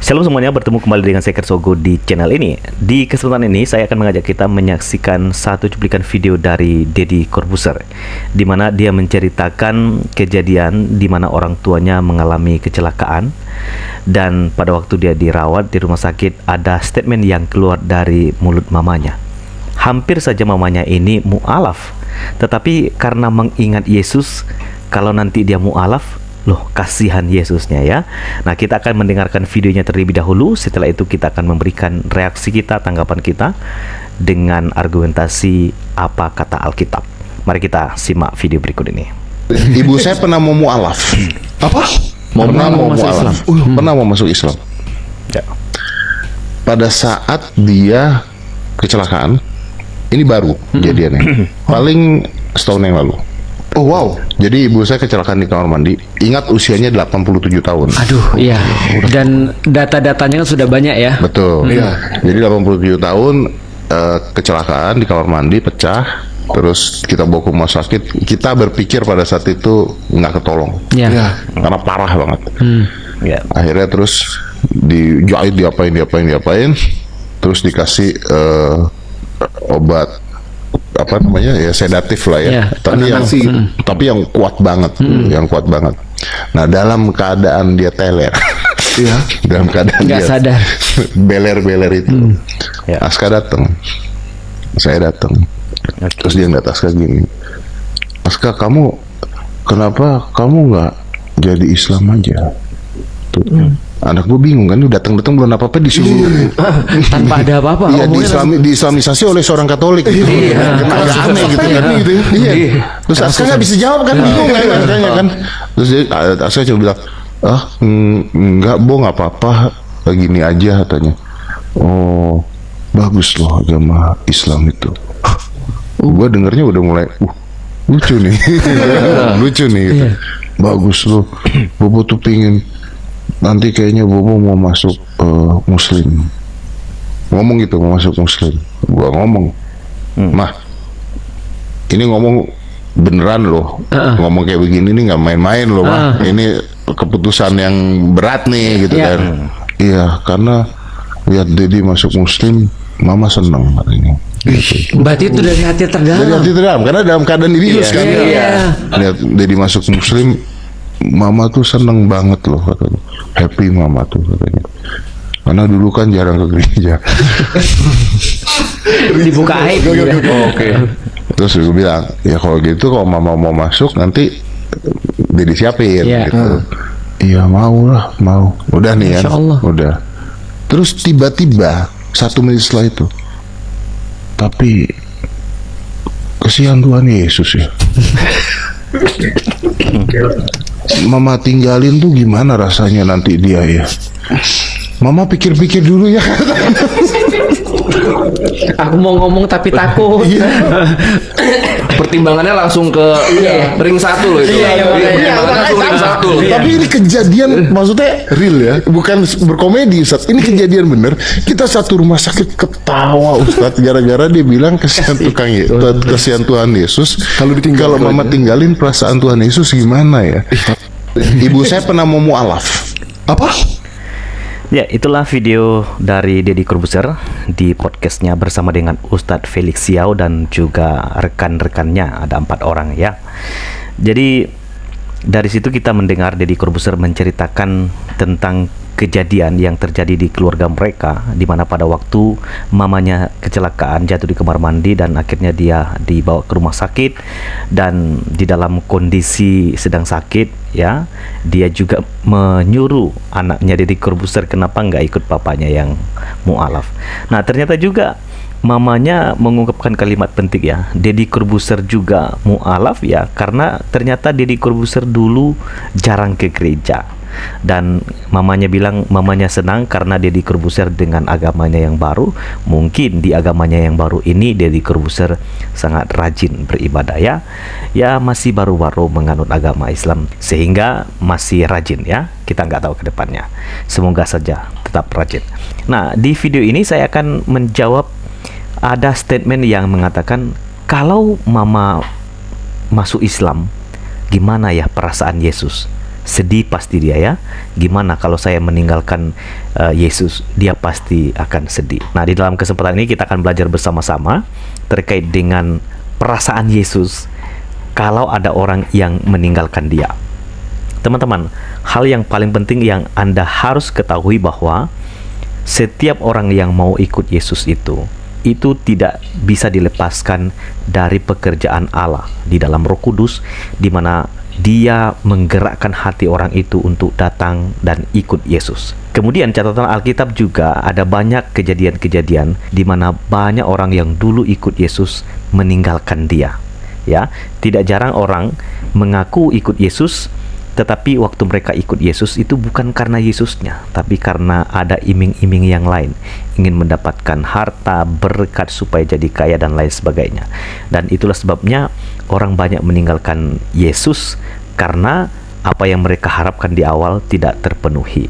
Shalom semuanya, bertemu kembali dengan saya Kersogo di channel ini. Di kesempatan ini saya akan mengajak kita menyaksikan satu cuplikan video dari Deddy Corbuzier, di mana dia menceritakan kejadian di mana orang tuanya mengalami kecelakaan, dan pada waktu dia dirawat di rumah sakit ada statement yang keluar dari mulut mamanya. Hampir saja mamanya ini mu'alaf, tetapi karena mengingat Yesus, kalau nanti dia mu'alaf, loh, kasihan Yesusnya ya. Nah, kita akan mendengarkan videonya terlebih dahulu. Setelah itu kita akan memberikan reaksi kita, tanggapan kita dengan argumentasi apa kata Alkitab. Mari kita simak video berikut ini. Ibu saya pernah mau mu'alaf. Apa? Pernah mau mu'alaf. Pernah mau masuk Islam. Ya. Pada saat dia kecelakaan, ini baru kejadiannya. Paling setahun yang lalu. Oh wow. Jadi ibu saya kecelakaan di kamar mandi. Ingat usianya 87 tahun. Aduh, iya. Dan data-datanya kan sudah banyak ya. Betul. Iya. Jadi 87 tahun kecelakaan di kamar mandi, pecah. Terus kita bawa ke rumah sakit. Kita berpikir pada saat itu nggak ketolong. Ya. Ya. Karena parah banget. Ya. Akhirnya terus dijahit, diapain. Terus dikasih obat apa namanya ya, sedatif lah ya, Ya, tapi yang kuat banget, Nah, dalam keadaan dia teler, Iya. dalam keadaan Nggak dia sadar. beler itu, Ya. Aska datang, saya datang, Oke. terus dia ngeliat Aska gini, Aska, kenapa kamu nggak jadi Islam aja? Tuh. Anak gue bingung kan, datang belum apa-apa disuruh Tanpa ada apa-apa. iya, Ngomongnya diislamisasi oleh seorang Katolik. Iya. Agak aneh gitu kan. Iya. Terus Aska nggak bisa jawab kan, bingung kan makanya kan. Terus Aska cuma bilang, enggak, Bo, nggak apa-apa, gini aja katanya. Oh, bagus loh agama Islam itu. Gue dengernya udah mulai, lucu nih, lucu nih. Gitu. Bagus loh, Bobo tuh pingin nanti kayaknya Bobo mau masuk Muslim. Ngomong gitu, mau masuk Muslim. Gua ngomong, Mah, ini ngomong beneran loh. Ngomong kayak begini nih nggak main-main loh, Mah. Ini keputusan yang berat nih gitu kan. Iya, karena lihat Deddy masuk Muslim, Mama seneng katanya. berarti itu dari hati terdalam. Dari hati terdalam, karena dalam keadaan dirius kan. Iya. Lihat Deddy masuk Muslim, Mama tuh seneng banget loh katanya. Happy Mama tuh katanya. Karena dulu kan jarang ke gereja. Dibuka aib. Oke. Terus gue bilang, ya kalau gitu kalau Mama mau masuk nanti Deddy siapin Iya. gitu. Iya, mau lah, mau. Udah nih kan. Insya Allah. Udah. Terus tiba-tiba 1 menit setelah itu, tapi kesian Tuhan Yesus ya. Mama tinggalin tuh gimana rasanya nanti dia ya. Mama pikir-pikir dulu ya. Aku mau ngomong tapi takut. Pertimbangannya langsung ke ring 1 loh itu. Pertimbangannya langsung ring 1. Tapi ini kejadian maksudnya real ya, bukan berkomedi Ustaz. Ini kejadian bener. Kita satu rumah sakit ketawa Ustaz gara-gara dia bilang kesian kesian Tuhan Yesus. Kalau Mama tinggalin perasaan Tuhan Yesus gimana ya? Ibu saya pernah mau mu'alaf. Apa? Ya, itulah video dari Deddy Corbuzier di podcastnya bersama dengan Ustadz Felix Xiao dan juga rekan-rekannya, ada 4 orang ya. Jadi dari situ kita mendengar Deddy Corbuzier menceritakan tentang kejadian yang terjadi di keluarga mereka, di mana pada waktu mamanya kecelakaan, jatuh di kamar mandi, dan akhirnya dia dibawa ke rumah sakit, dan di dalam kondisi sedang sakit ya, dia juga menyuruh anaknya Deddy Corbuzier kenapa nggak ikut papanya yang mu'alaf. Nah, ternyata juga mamanya mengungkapkan kalimat penting ya, Deddy Corbuzier juga mu'alaf ya, karena ternyata Deddy Corbuzier dulu jarang ke gereja. Dan mamanya bilang mamanya senang karena Deddy Corbuzier dengan agamanya yang baru. Mungkin di agamanya yang baru ini Deddy Corbuzier sangat rajin beribadah ya. Ya, masih baru-baru menganut agama Islam sehingga masih rajin ya. Kita nggak tahu ke depannya. Semoga saja tetap rajin. Nah, di video ini saya akan menjawab, ada statement yang mengatakan kalau Mama masuk Islam, gimana ya perasaan Yesus? sedih pasti dia ya. Gimana kalau saya meninggalkan Yesus? Dia pasti akan sedih. Nah, di dalam kesempatan ini kita akan belajar bersama-sama terkait dengan perasaan Yesus kalau ada orang yang meninggalkan dia. Teman-teman, hal yang paling penting yang Anda harus ketahui bahwa setiap orang yang mau ikut Yesus itu tidak bisa dilepaskan dari pekerjaan Allah di dalam Roh Kudus, di mana Dia menggerakkan hati orang itu untuk datang dan ikut Yesus. Kemudian catatan Alkitab juga ada banyak kejadian-kejadian di mana banyak orang yang dulu ikut Yesus meninggalkan Dia. Ya, tidak jarang orang mengaku ikut Yesus, tetapi waktu mereka ikut Yesus itu bukan karena Yesusnya, tapi karena ada iming-iming yang lain, ingin mendapatkan harta, berkat supaya jadi kaya dan lain sebagainya. Dan itulah sebabnya orang banyak meninggalkan Yesus karena apa yang mereka harapkan di awal tidak terpenuhi.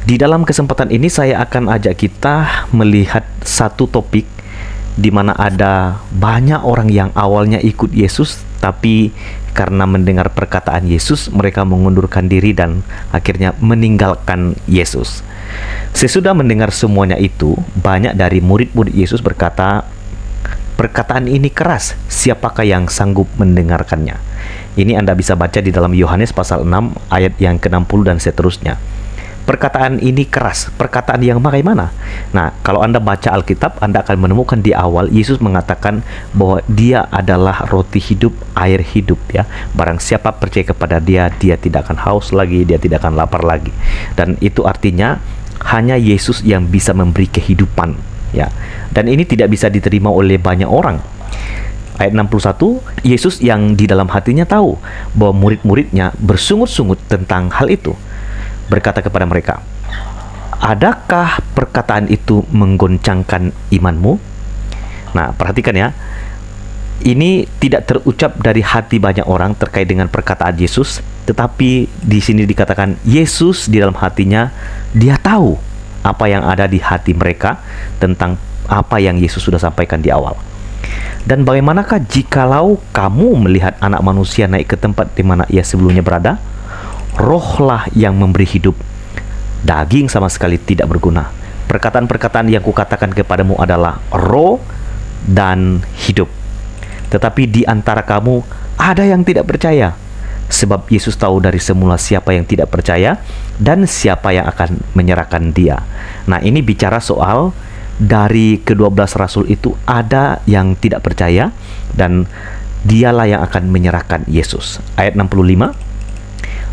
Di dalam kesempatan ini saya akan ajak kita melihat satu topik di mana ada banyak orang yang awalnya ikut Yesus, tapi karena mendengar perkataan Yesus, mereka mengundurkan diri dan akhirnya meninggalkan Yesus. Sesudah mendengar semuanya itu, banyak dari murid-murid Yesus berkata, perkataan ini keras, siapakah yang sanggup mendengarkannya? Ini Anda bisa baca di dalam Yohanes pasal 6 ayat yang ke-60 dan seterusnya. Perkataan ini keras, perkataan yang bagaimana? Nah, kalau Anda baca Alkitab, Anda akan menemukan di awal Yesus mengatakan bahwa Dia adalah roti hidup, air hidup ya. Barang siapa percaya kepada Dia, dia tidak akan haus lagi, dia tidak akan lapar lagi. Dan itu artinya hanya Yesus yang bisa memberi kehidupan ya. Dan ini tidak bisa diterima oleh banyak orang. Ayat 61, Yesus yang di dalam hatinya tahu bahwa murid-muridnya bersungut-sungut tentang hal itu, berkata kepada mereka, adakah perkataan itu menggoncangkan imanmu? Nah, perhatikan ya, ini tidak terucap dari hati banyak orang terkait dengan perkataan Yesus, tetapi di sini dikatakan Yesus di dalam hatinya, Dia tahu apa yang ada di hati mereka tentang apa yang Yesus sudah sampaikan di awal. Dan bagaimanakah jikalau kamu melihat anak manusia naik ke tempat di mana ia sebelumnya berada? Rohlah yang memberi hidup, daging sama sekali tidak berguna. Perkataan-perkataan yang kukatakan kepadamu adalah roh dan hidup. Tetapi di antara kamu ada yang tidak percaya. Sebab Yesus tahu dari semula siapa yang tidak percaya dan siapa yang akan menyerahkan Dia. Nah, ini bicara soal dari ke-12 rasul itu ada yang tidak percaya dan dialah yang akan menyerahkan Yesus. Ayat 65,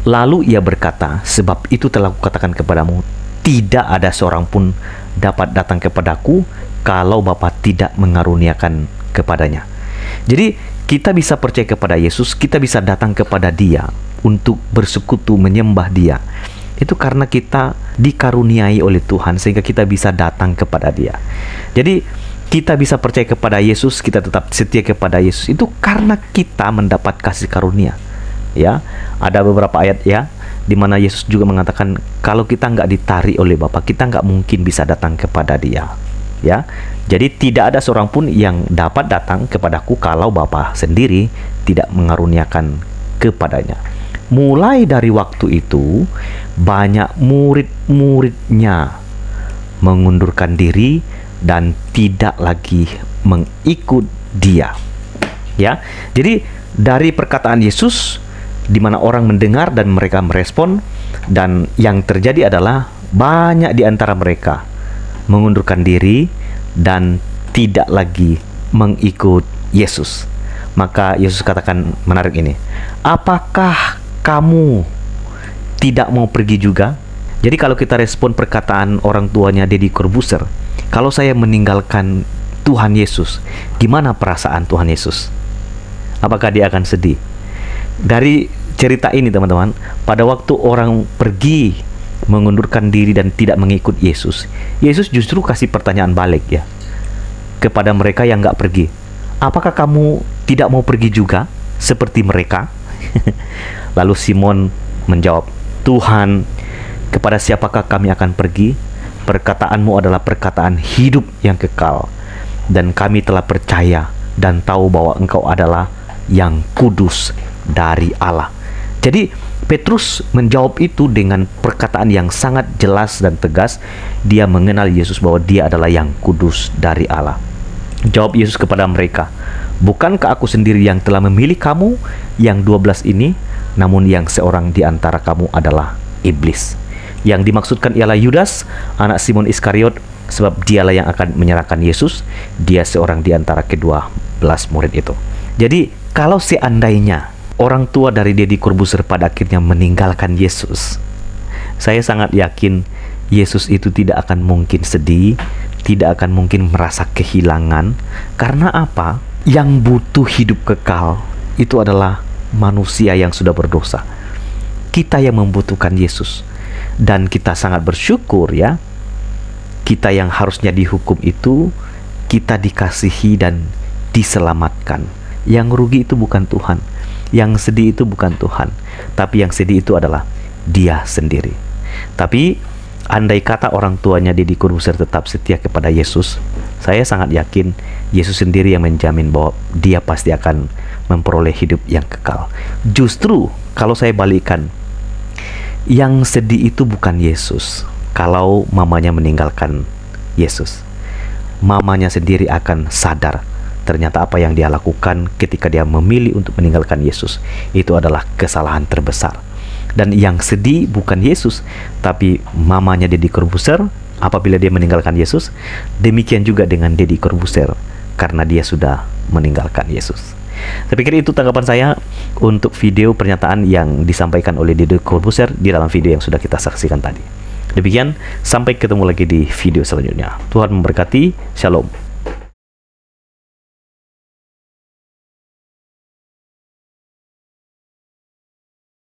lalu ia berkata, sebab itu telah kukatakan kepadamu, tidak ada seorang pun dapat datang kepadaku kalau Bapa tidak mengaruniakan kepadanya. Jadi kita bisa percaya kepada Yesus, kita bisa datang kepada Dia untuk bersekutu, menyembah Dia. Itu karena kita dikaruniai oleh Tuhan sehingga kita bisa datang kepada Dia. Jadi kita bisa percaya kepada Yesus, kita tetap setia kepada Yesus itu karena kita mendapat kasih karunia. Ya, ada beberapa ayat ya di mana Yesus juga mengatakan kalau kita nggak ditarik oleh Bapa, kita nggak mungkin bisa datang kepada Dia. Ya, jadi tidak ada seorang pun yang dapat datang kepadaku kalau Bapa sendiri tidak mengaruniakan kepadanya. Mulai dari waktu itu banyak murid-muridnya mengundurkan diri dan tidak lagi mengikut Dia. Ya, jadi dari perkataan Yesus di mana orang mendengar dan mereka merespon, dan yang terjadi adalah banyak di antara mereka mengundurkan diri dan tidak lagi mengikut Yesus. Maka Yesus katakan menarik ini, apakah kamu tidak mau pergi juga? Jadi kalau kita respon perkataan orang tuanya Deddy Corbuzier, kalau saya meninggalkan Tuhan Yesus, gimana perasaan Tuhan Yesus? Apakah dia akan sedih? Dari cerita ini teman-teman, pada waktu orang pergi mengundurkan diri dan tidak mengikut Yesus, Yesus justru kasih pertanyaan balik ya kepada mereka yang nggak pergi. Apakah kamu tidak mau pergi juga seperti mereka? Lalu Simon menjawab, Tuhan, kepada siapakah kami akan pergi? Perkataanmu adalah perkataan hidup yang kekal, dan kami telah percaya dan tahu bahwa Engkau adalah yang kudus dari Allah. Jadi Petrus menjawab itu dengan perkataan yang sangat jelas dan tegas. Dia mengenal Yesus bahwa dia adalah yang kudus dari Allah. Jawab Yesus kepada mereka, "Bukankah aku sendiri yang telah memilih kamu yang 12 ini? Namun yang seorang di antara kamu adalah iblis." Yang dimaksudkan ialah Yudas, anak Simon Iskariot, sebab dialah yang akan menyerahkan Yesus. Dia seorang di antara ke-12 murid itu. Jadi, kalau seandainya orang tua dari Deddy Corbuzier pada akhirnya meninggalkan Yesus, saya sangat yakin Yesus itu tidak akan mungkin sedih, tidak akan mungkin merasa kehilangan. Karena apa? Yang butuh hidup kekal itu adalah manusia yang sudah berdosa. Kita yang membutuhkan Yesus. Dan kita sangat bersyukur ya, kita yang harusnya dihukum itu, kita dikasihi dan diselamatkan. Yang rugi itu bukan Tuhan, yang sedih itu bukan Tuhan, tapi yang sedih itu adalah dia sendiri. Tapi andai kata orang tuanya Deddy Corbuzier tetap setia kepada Yesus, saya sangat yakin Yesus sendiri yang menjamin bahwa dia pasti akan memperoleh hidup yang kekal. Justru kalau saya balikan, yang sedih itu bukan Yesus. Kalau mamanya meninggalkan Yesus, mamanya sendiri akan sadar ternyata apa yang dia lakukan ketika dia memilih untuk meninggalkan Yesus itu adalah kesalahan terbesar. Dan yang sedih bukan Yesus, tapi mamanya Deddy Corbuzier apabila dia meninggalkan Yesus. Demikian juga dengan Deddy Corbuzier karena dia sudah meninggalkan Yesus. Saya pikir itu tanggapan saya untuk video pernyataan yang disampaikan oleh Deddy Corbuzier di dalam video yang sudah kita saksikan tadi. Demikian, sampai ketemu lagi di video selanjutnya. Tuhan memberkati. Shalom.